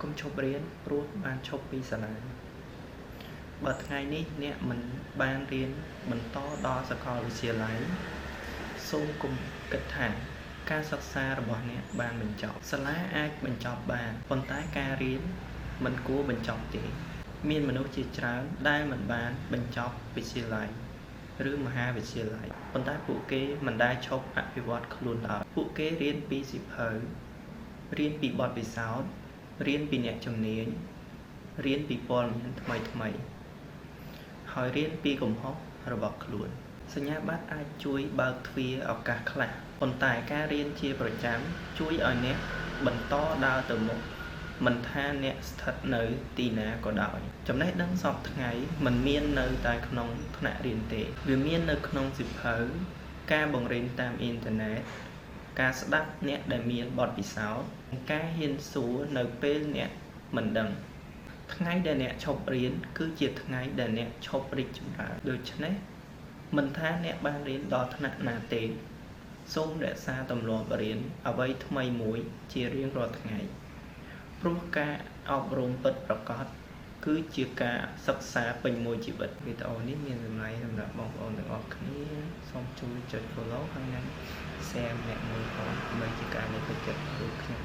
កុំឈប់រៀនព្រោះបានឈប់ពីសាលាបើថ្ងៃនេះអ្នកមិនបានរៀនបន្តដល់សាកលវិទ្យាល័យសូមកុំគិតថាការសិក្សារបស់អ្នកបានបញ្ចប់សាលាអាចបញ្ចប់បានប៉ុន្តែការរៀនមិនគួរបញ្ចប់ទេមានមនុស្សជាច្រើនដែលមិនបានបញ្ចប់វិទ្យាល័យឬមហាវិទ្យាល័យប៉ុន្តែពួកគេមិនដែលឈប់អភិវឌ្ឍខ្លួនឡើយពួកគេរៀនពីសៀវភៅរៀនពីបទពិសោធន៍រៀនពីអ្នកជំនាញរៀនពីព័ត៌មានថ្មីហើយរៀនពីកំហុសរបស់ខ្លួនសញ្ញាបត្រអាចជួយបើកទ្វារឱកាសខ្លះប៉ុន្តែការរៀនជាប្រចាំជួយឲ្យអ្នកបន្តដើរទៅមុខមិនថាអ្នកស្ថិតនៅទីណាក៏ដោយចំណេះដឹងសពថ្ងៃមិនមាននៅតែក្នុងថ្នាក់រៀនទេវាមាននៅក្នុងសៀវភៅការបង្រៀនតាមអ៊ីនធឺណិតការស្ដាប់អ្នកដែលមានបទពិសោធន៍ការហ៊ានសួរនៅពេលអ្នកមិនដឹងថ្ងៃដែលអ្នកឈប់រៀនគឺជាថ្ងៃដែលអ្នកឈប់រីកចម្រើនដូច្នេះមិនថាអ្នកបានរៀនដល់ថ្នាក់ណាទេសូមរក្សាទម្លាប់រៀនអ្វីថ្មីមួយជារៀងរាល់ថ្ងៃព្រោះការអប់រំពិតប្រាកដគឺជាការសិក្សាពេញមួយជីវិតវីដេអូនេះមានតម្លៃសម្រាប់បងប្អូនទាំងអស់គ្នាសូមជួយចុច follow ហើយនិង share ម្នាក់មួយផងដើម្បីជាការលើកទឹកចិត្តដល់ខ្ញុំ